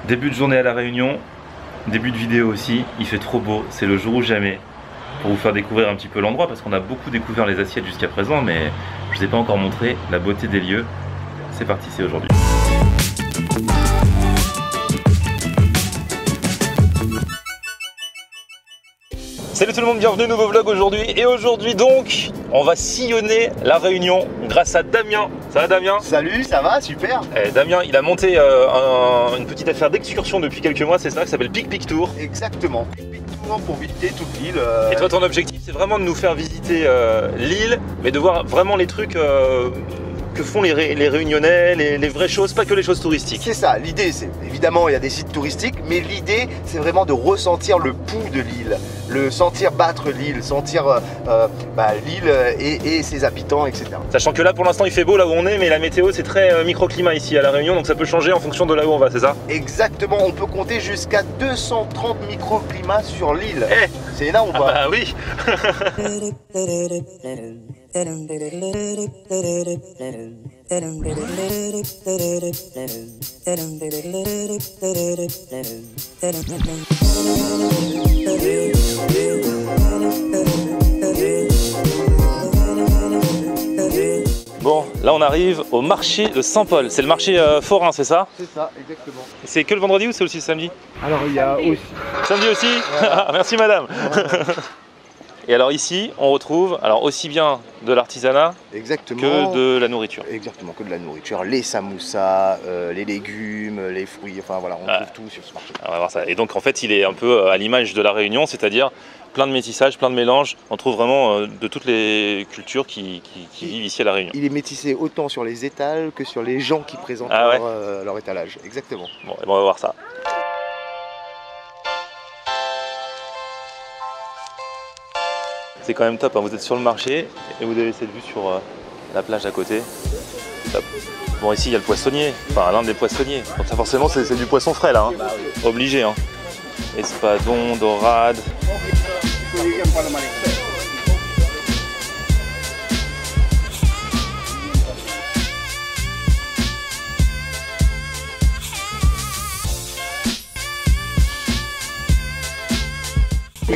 Début de journée à La Réunion, début de vidéo aussi, il fait trop beau, c'est le jour ou jamais. Pour vous faire découvrir un petit peu l'endroit, parce qu'on a beaucoup découvert les assiettes jusqu'à présent, mais je vous ai pas encore montré la beauté des lieux. C'est parti, c'est aujourd'hui. Salut tout le monde, bienvenue, nouveau vlog aujourd'hui. Et aujourd'hui donc, on va sillonner La Réunion grâce à Damien. Ça va Damien? Salut, ça va, super. Damien, il a monté une petite affaire d'excursion depuis quelques mois, c'est ça, qui s'appelle Pic Pic Tour. Exactement, Pic Pic Tour pour visiter toute l'île. Et toi, ton objectif, c'est vraiment de nous faire visiter l'île, mais de voir vraiment les trucs que font les Réunionnais, les vraies choses, pas que les choses touristiques. C'est ça, l'idée, c'est évidemment il y a des sites touristiques, mais l'idée c'est vraiment de ressentir le pouls de l'île, le sentir battre l'île, sentir l'île et ses habitants, etc. Sachant que là pour l'instant il fait beau là où on est, mais la météo c'est très microclimat ici à La Réunion, donc ça peut changer en fonction de là où on va, c'est ça? Exactement, on peut compter jusqu'à 230 microclimats sur l'île. C'est énorme ou pas? Ah bah oui. Bon, là on arrive au marché de Saint-Paul. C'est le marché forain, c'est ça? C'est ça, exactement. C'est que le vendredi ou c'est aussi le samedi? Alors il y a aussi... Samedi aussi? Voilà. Merci madame. Et alors ici, on retrouve aussi bien de l'artisanat que de la nourriture. Exactement, que de la nourriture. Les samoussas, les légumes, les fruits, enfin voilà, on trouve tout sur ce marché. On va voir ça. Et donc en fait, il est un peu à l'image de La Réunion, c'est-à-dire plein de métissage, plein de mélanges. On trouve vraiment de toutes les cultures qui vivent ici à La Réunion. Il est métissé autant sur les étals que sur les gens qui présentent leur étalage. Exactement. Bon, et bon, on va voir ça. C'est quand même top, hein. Vous êtes sur le marché et vous avez cette vue sur la plage à côté. Top. Bon, ici il y a le poissonnier, enfin l'un des poissonniers. Donc ça forcément c'est du poisson frais là, hein. Obligé. Hein. Espadon, dorade.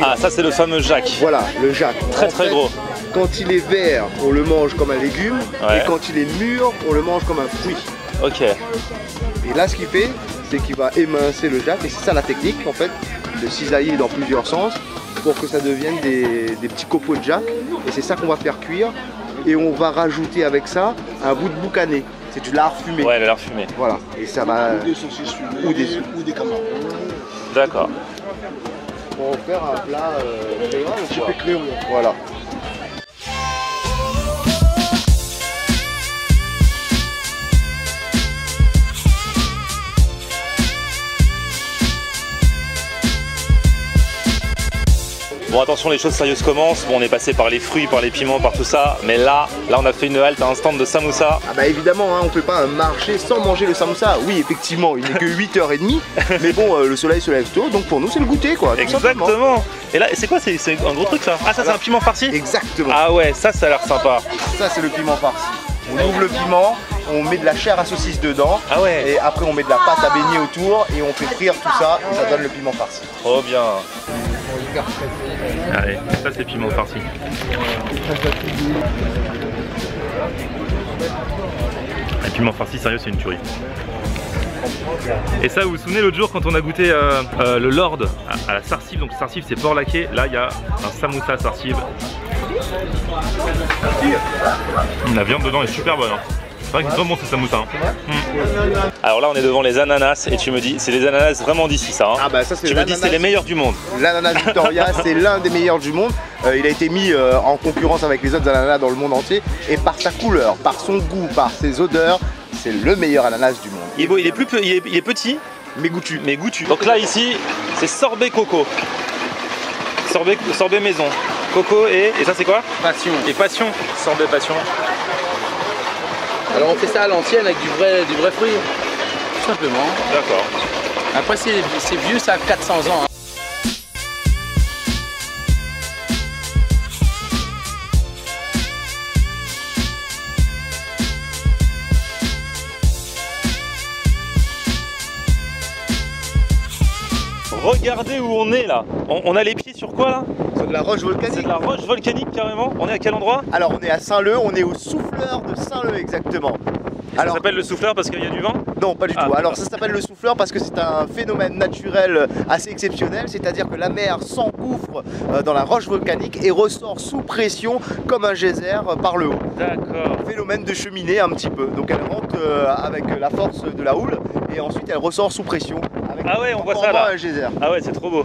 Ah, ça c'est le fameux Jacques. Voilà, le Jacques. Très gros. Quand il est vert, on le mange comme un légume. Et quand il est mûr, on le mange comme un fruit. Ok. Et là, ce qu'il fait, c'est qu'il va émincer le Jacques. Et c'est ça la technique, en fait, de cisailler dans plusieurs sens pour que ça devienne des petits copeaux de Jacques. Et c'est ça qu'on va faire cuire. Et on va rajouter avec ça un bout de boucané. C'est du lard fumé. Ouais, le lard fumé. Voilà. Et ça va... Ou des saucisses fumées, ou des camarades. D'accord. Pour faire un plat créole, quoi. Voilà. Bon, attention, les choses sérieuses commencent. Bon, on est passé par les fruits, par les piments, par tout ça. Mais là on a fait une halte à un stand de samoussa. Ah bah évidemment, hein, on fait pas un marché sans manger le samoussa. Oui, effectivement, il n'est que 8h30. Mais bon, le soleil se lève tôt, donc pour nous, c'est le goûter, quoi. Exactement. Et là, c'est quoi? C'est un gros truc, ça? Ah, ça, c'est un piment farci? Exactement. Ah ouais, ça a l'air sympa. Ça, c'est le piment farci. On ouvre le piment, on met de la chair à saucisse dedans. Ah ouais. Et après, on met de la pâte à beignet autour et on fait frire tout ça et ça donne le piment farci. Trop bien. Allez, ça c'est piment farci. Un piment farci, sérieux, c'est une tuerie. Et ça, vous vous souvenez l'autre jour quand on a goûté le Lord à la sarsive, donc sarsive c'est porc laqué, là il y a un samoussa sarsive. La viande dedans est super bonne. Hein. C'est vrai que c'est vraiment bon ce samoussa. Hein. Alors là on est devant les ananas et tu me dis c'est les ananas vraiment d'ici ça. Hein. Ah bah ça c'est. Tu me dis c'est les meilleurs du monde. L'ananas Victoria c'est l'un des meilleurs du monde. Il a été mis en concurrence avec les autres ananas dans le monde entier et par sa couleur, par son goût, par ses odeurs, c'est le meilleur ananas du monde. Il est beau, il est petit mais goûtu. Donc là ici c'est sorbet coco. Sorbet maison. Coco et ça c'est quoi? Passion. Et passion. Sorbet passion. Alors on fait ça à l'ancienne avec du vrai fruit, tout simplement. D'accord. Après c'est vieux, ça a 400 ans. Hein. Regardez où on est là. On a les pieds sur quoi là? C'est de la roche C'est volcanique. de la roche volcanique carrément. On est à quel endroit? Alors on est à Saint-Leu, on est au souffleur de Saint-Leu exactement. Ça Alors s'appelle le souffleur parce qu'il y a du vent? non, pas du Ah, tout. Alors ça s'appelle le souffleur parce que c'est un phénomène naturel assez exceptionnel, c'est-à-dire que la mer s'engouffre dans la roche volcanique et ressort sous pression comme un geyser par le haut. D'accord. Phénomène de cheminée un petit peu. Donc elle rentre avec la force de la houle et ensuite elle ressort sous pression. Avec Ah ouais, on voit ça formant là. un geyser. Ah ouais, c'est trop beau.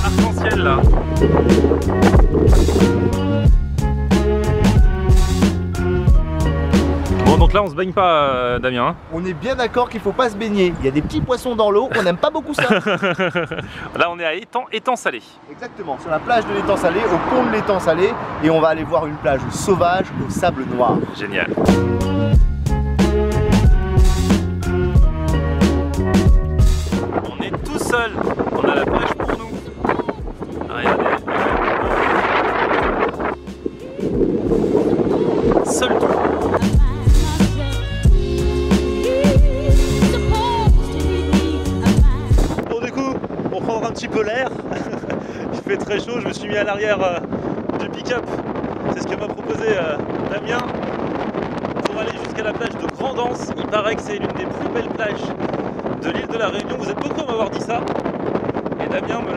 Arc-en-ciel là. Bon donc là on se baigne pas Damien hein. On est bien d'accord qu'il ne faut pas se baigner. Il y a des petits poissons dans l'eau, on n'aime pas beaucoup ça. Là on est à étang salé. Exactement, sur la plage de l'étang salé, au pont de l'étang salé, et on va aller voir une plage sauvage au sable noir. Génial. On est tout seul. On a la plage pour nous. Regardez. Seul tout. Bon du coup, pour prendre un petit peu l'air, il fait très chaud, je me suis mis à l'arrière du pick-up. C'est ce que m'a proposé Damien pour aller jusqu'à la plage de Grand'Anse. Il paraît que c'est l'une des plus belles plages de l'île de la Réunion. Vous êtes beaucoup à m'avoir dit ça et Damien me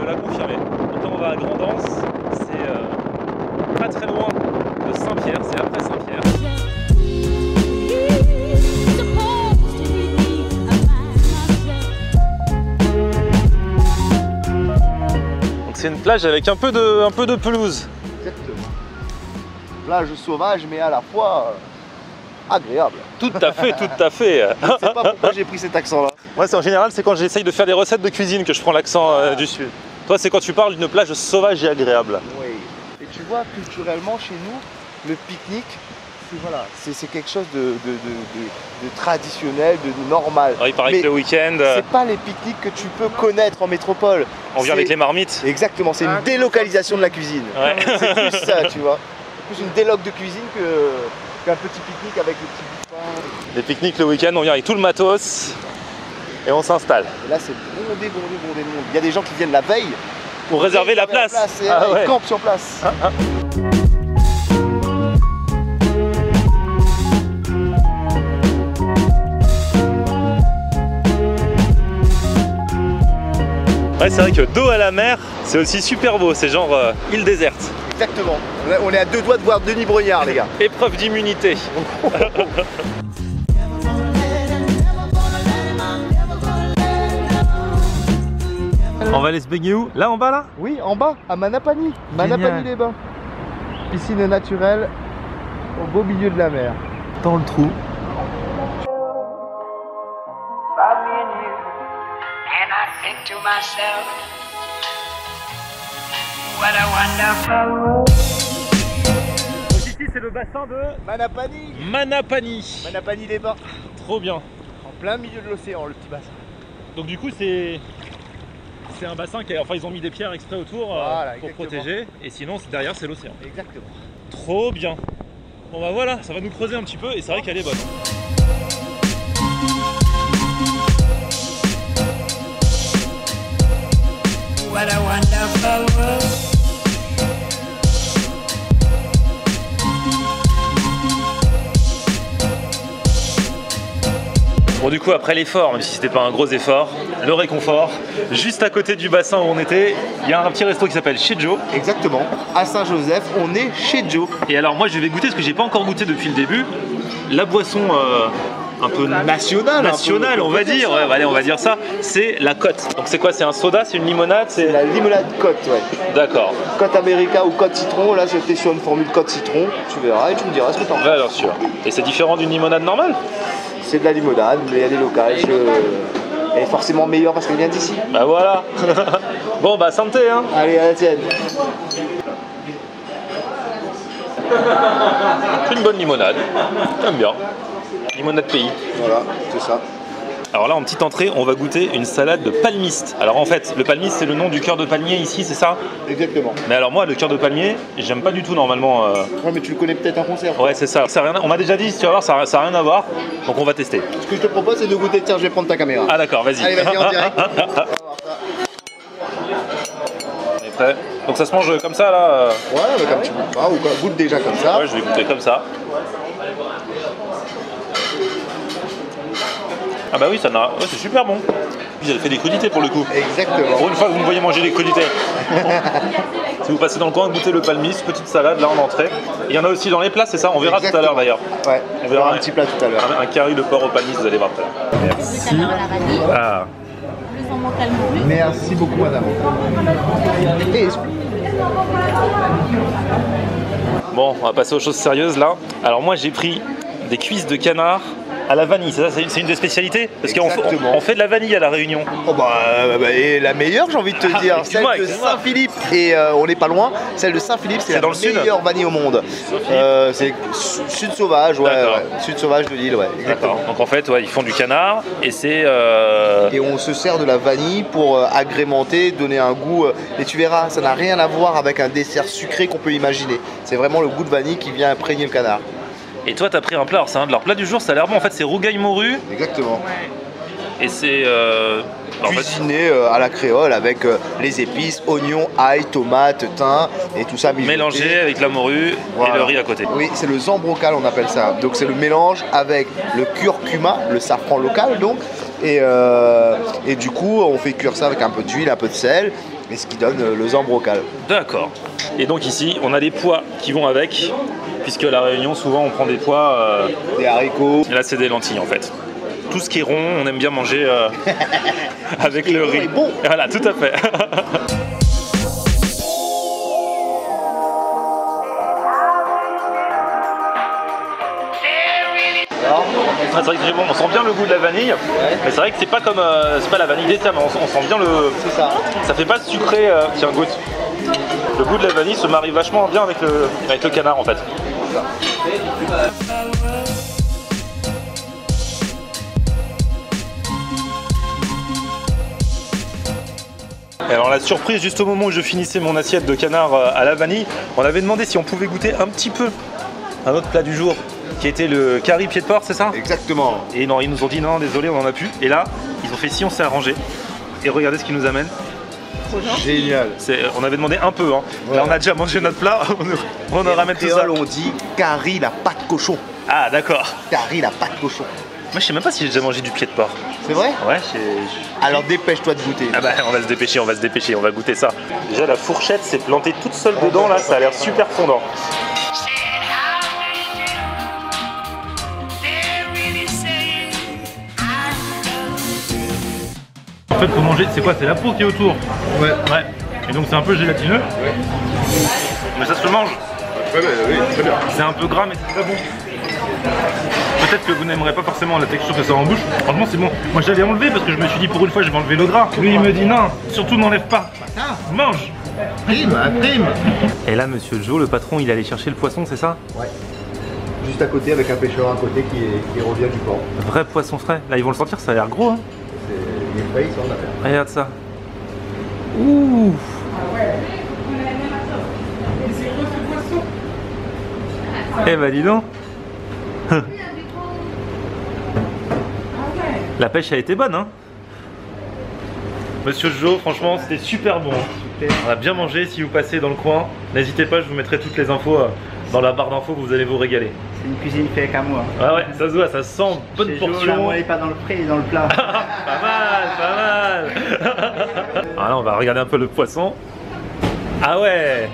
l'a confirmé. Quand on va à Grand'Anse, c'est pas très loin de Saint-Pierre, c'est après Saint-Pierre. Donc c'est une plage avec un peu de pelouse. Exactement. Plage sauvage, mais à la fois agréable. Tout à fait, tout à fait. Je ne sais pas pourquoi j'ai pris cet accent-là. Moi, c'est en général, c'est quand j'essaye de faire des recettes de cuisine que je prends l'accent du sud. Toi, c'est quand tu parles d'une plage sauvage et agréable. Oui. Et tu vois, culturellement, chez nous, le pique-nique, c'est quelque chose de traditionnel, de normal. Alors, il paraît Mais que le week-end, c'est pas les pique-niques que tu peux connaître en métropole. on vient avec les marmites. Exactement, c'est une délocalisation de la cuisine. Ouais. C'est plus ça, tu vois. C'est plus une déloc de cuisine qu'un petit pique-nique avec le petit bout de pain. Les pique-niques le week-end, on vient avec tout le matos et on s'installe. Et là, c'est bondé de monde. Il y a des gens qui viennent la veille Pour réserver la place. et Ah ils ouais. campent sur place. Ouais, c'est vrai que dos à la mer, c'est aussi super beau. C'est genre île déserte. Exactement. On est à deux doigts de voir Denis Brognard, les gars. Épreuve d'immunité. On va aller se baigner où? Là en bas là? Oui, en bas, à Manapani. Manapani-les-Bains. Piscine naturelle au beau milieu de la mer. Dans le trou. And I think to myself, what a wonderful world. Donc ici c'est le bassin de Manapani. Manapani. Manapani-les-Bains. Trop bien. En plein milieu de l'océan, le petit bassin. Donc du coup c'est un bassin qui enfin ils ont mis des pierres exprès autour Voilà, pour exactement. protéger et sinon derrière c'est l'océan. Exactement. Trop bien. Bon bah voilà, ça va nous creuser un petit peu et c'est vrai qu'elle est bonne. What a wonderful world. Bon du coup après l'effort, même si c'était pas un gros effort, le réconfort, juste à côté du bassin où on était, il y a un petit resto qui s'appelle Chez Joe. Exactement. À Saint-Joseph, on est chez Joe. Et alors moi je vais goûter, parce que j'ai pas encore goûté depuis le début, la boisson un peu National, on va dire, ouais, allez, on va dire ça, c'est la Côte. Donc c'est quoi? C'est un soda? C'est une limonade? C'est la limonade Côte, ouais. D'accord. Côte America ou Côte Citron. Là, j'étais sur une formule Côte Citron. Tu verras et tu me diras ce que t'en penses. Ouais, alors sûr. Et c'est différent d'une limonade normale? C'est de la limonade, mais il y a des locages. Elle est forcément meilleure parce qu'elle vient d'ici. Bah voilà. Bon bah santé hein. Allez, à la tienne. C'est une bonne limonade. J'aime bien. Limonade pays. Voilà, c'est ça. Alors là, en petite entrée, on va goûter une salade de palmiste. Alors en fait, le palmiste, c'est le nom du cœur de palmier ici, c'est ça? Exactement. Mais alors moi, le cœur de palmier, j'aime pas du tout normalement. Ouais, mais tu le connais peut-être en conserve. Ouais, c'est ça. On m'a déjà dit, tu vas voir, ça n'a rien à voir. Donc on va tester. Ce que je te propose, c'est de goûter. Tiens, je vais prendre ta caméra. Ah d'accord, vas-y. Allez, vas-y, en direct. On est prêt. Donc ça se mange comme ça là. Ouais, avec un petit bout de pain ou quoi. Goûte déjà comme ça. Ouais, je vais goûter comme ça. Ah bah oui, ça n'a. Ouais, c'est super bon. Vous avez fait des crudités pour le coup. Exactement. Pour une fois que vous me voyez manger des crudités. Si vous passez dans le coin, goûtez le palmiste, petite salade là en entrée. Il y en a aussi dans les plats, c'est ça? On verra tout à l'heure d'ailleurs. Ouais, on verra un petit plat tout à l'heure. Un curry de porc au palmiste, vous allez voir tout à l'heure. Merci. Ah. Merci beaucoup, madame. Et... Bon, on va passer aux choses sérieuses là. Alors moi j'ai pris des cuisses de canard à la vanille, c'est une des spécialités? Parce qu'on on fait de la vanille à la Réunion. Oh et la meilleure, j'ai envie de te dire, celle de Saint-Philippe. Et on n'est pas loin, celle de Saint-Philippe, c'est la meilleure vanille au monde. C'est sud sauvage, ouais, sud sauvage de l'île, ouais. D'accord. Donc en fait, ouais, ils font du canard et c'est. Et on se sert de la vanille pour agrémenter, donner un goût. Et tu verras, ça n'a rien à voir avec un dessert sucré qu'on peut imaginer. C'est vraiment le goût de vanille qui vient imprégner le canard. Et toi, t'as pris un plat, alors c'est un de leurs plats du jour, ça a l'air bon. En fait, c'est rougail morue. Exactement. Et c'est. Cuisiné à la créole avec les épices, oignons, ail, tomates, thym et tout ça mélangé avec la morue et le riz à côté. Oui, c'est le zambrocal, on appelle ça. Donc c'est le mélange avec le curcuma, le safran local donc. Et du coup, on fait cuire ça avec un peu d'huile, un peu de sel, et ce qui donne le zambrocal. D'accord. Et donc ici, on a les pois qui vont avec, puisque à la Réunion, souvent, on prend des pois. Des haricots. Et là, c'est des lentilles en fait. Tout ce qui est rond, on aime bien manger avec le riz. Bon. Voilà, tout à fait. C'est vrai que c'est bon, on sent bien le goût de la vanille, mais c'est vrai que c'est pas comme c'est pas la vanille d'État, mais on sent bien le. C'est ça. Ça fait pas sucré. Tiens, goûte. Le goût de la vanille se marie vachement bien avec le canard en fait. Et alors la surprise, juste au moment où je finissais mon assiette de canard à la vanille, on avait demandé si on pouvait goûter un petit peu un autre plat du jour, qui était le curry pied de porc, c'est ça? Exactement. Et non, ils nous ont dit non, désolé, on en a plus. Et là, ils ont fait si, on s'est arrangé. Et regardez ce qu'ils nous amènent. Génial. On avait demandé un peu, hein. Ouais. Là on a déjà mangé notre plat, on nous ramène tout ça. On dit curry la pâte cochon. Ah d'accord. Curry la pâte cochon. Moi je sais même pas si j'ai déjà mangé du pied de porc. C'est vrai? Ouais, alors dépêche-toi de goûter. Ah bah on va se dépêcher, on va goûter ça. Déjà la fourchette s'est plantée toute seule dedans là, ça a l'air super fondant. En fait faut manger, c'est quoi? C'est la peau qui est autour. Ouais. Et donc c'est un peu gélatineux. Ouais. Mais ça se mange. Ouais, oui, très bien. C'est un peu gras mais c'est très bon. Peut-être que vous n'aimerez pas forcément la texture que ça a en bouche. Franchement c'est bon. Moi j'avais enlevé parce que je me suis dit pour une fois je vais enlever le gras. Lui il me dit non, surtout n'enlève pas. Mange. Prime. Et là monsieur Joe, le patron, il allait chercher le poisson, c'est ça? Ouais. Juste à côté avec un pêcheur à côté qui revient du port. Vrai poisson frais. Là ils vont le sortir, ça a l'air gros hein. Il est frais, il sort d'affaire. Regarde ça. Ouh. Eh bah dis donc. La pêche a été bonne hein. Monsieur Joe, franchement c'était super bon. Super. On a bien mangé, si vous passez dans le coin, n'hésitez pas, je vous mettrai toutes les infos dans la barre d'infos, vous allez vous régaler. C'est une cuisine faite à moi. Ah ouais, ça se voit, ça sent bonne portion. Moi, elle est pas dans le pré, dans le plat. Pas mal. Alors là, on va regarder un peu le poisson. Ah ouais.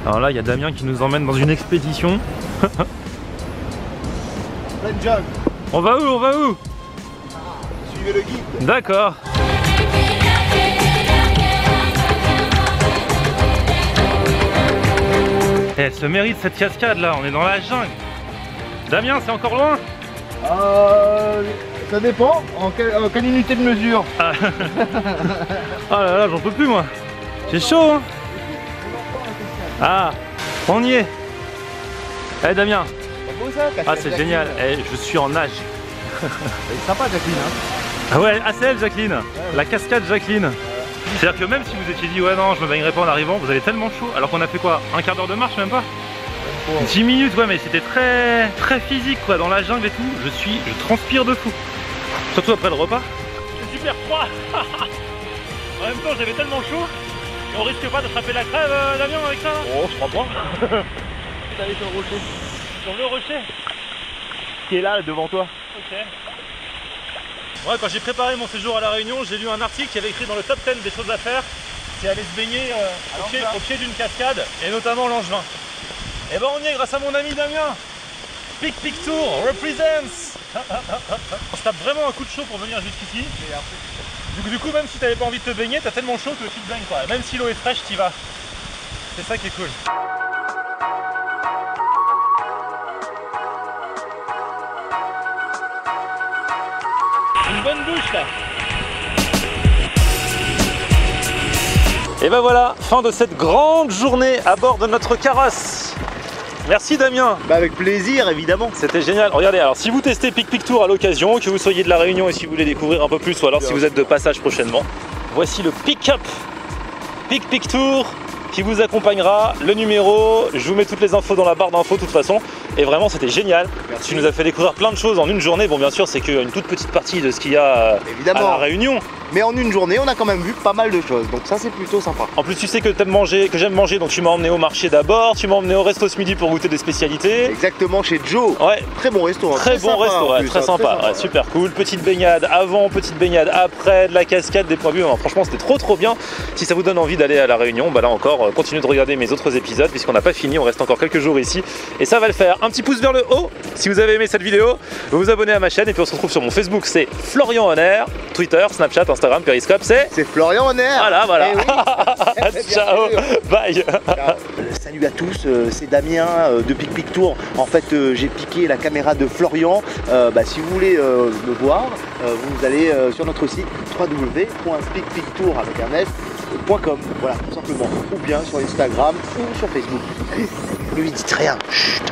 Alors là, il y a Damien qui nous emmène dans une expédition. On va où? Suivez le guide. D'accord. Et elle se mérite cette cascade là, on est dans la jungle. Damien, c'est encore loin? Ça dépend, en quelle unité de mesure? Ah là là, j'en peux plus moi. J'ai chaud hein. Ah, on y est. Eh Damien. Ah c'est génial, eh, je suis en nage. C'est sympa Jacqueline hein. Ah ouais, ah c'est elle Jacqueline, la cascade Jacqueline. C'est-à-dire que même si vous étiez dit ouais non je me baignerai pas en arrivant, vous avez tellement chaud, alors qu'on a fait quoi? Un quart d'heure de marche même pas? 10 minutes ouais, mais c'était très physique quoi, dans la jungle et tout, je transpire de fou. Surtout après le repas. C'est super froid. En même temps j'avais tellement chaud, et on risque pas d'attraper la crève Damien avec ça? Oh je crois pas. T'allais sur le rocher. Sur le rocher qui est là devant toi. Ok. Ouais, quand j'ai préparé mon séjour à La Réunion, j'ai lu un article qui avait écrit dans le top 10 des choses à faire, c'est aller se baigner au pied d'une cascade, et notamment Langevin. Et ben on y est grâce à mon ami Damien. Pic Tour represents. On se tape vraiment un coup de chaud pour venir jusqu'ici. Du coup, même si t'avais pas envie de te baigner, t'as tellement chaud que tu te baignes quoi. Même si l'eau est fraîche, t'y vas. C'est ça qui est cool. Une bonne douche là. Et ben voilà, fin de cette grande journée à bord de notre carrosse. Merci Damien. Bah avec plaisir évidemment. C'était génial. Regardez, alors si vous testez Pic Tour à l'occasion, que vous soyez de La Réunion et si vous voulez découvrir un peu plus, ou alors si vous êtes de passage prochainement, voici le Pick-up Pic Tour qui vous accompagnera, le numéro, je vous mets toutes les infos dans la barre d'infos de toute façon. Et vraiment c'était génial. Merci. Tu nous as fait découvrir plein de choses en une journée. Bon bien sûr c'est qu'une toute petite partie de ce qu'il y a évidemment à La Réunion. Mais en une journée on a quand même vu pas mal de choses. Donc ça c'est plutôt sympa. En plus tu sais que t'aimes manger, que j'aime manger, donc tu m'as emmené au marché d'abord, tu m'as emmené au resto ce midi pour goûter des spécialités. Exactement, chez Joe. Ouais. Très bon restaurant. Très bon resto, ouais, très sympa, ouais, super cool. Petite baignade avant, petite baignade après, de la cascade, des points vus. Franchement, c'était trop bien. Si ça vous donne envie d'aller à La Réunion, bah là encore, continuez de regarder mes autres épisodes puisqu'on n'a pas fini, on reste encore quelques jours ici et ça va le faire. Un petit pouce vers le haut si vous avez aimé cette vidéo, vous vous abonnez à ma chaîne et puis on se retrouve sur mon Facebook, c'est Florian Honner, Twitter, Snapchat, Instagram, Periscope, c'est Florian Honner. Voilà. Eh oui. Ciao, bye. Salut à tous, c'est Damien de Pic Tour. En fait, j'ai piqué la caméra de Florian. Si vous voulez me voir, vous allez sur notre site www.picpictour.com. Voilà, tout simplement. Ou bien sur Instagram ou sur Facebook. Ne lui dites rien. Chut.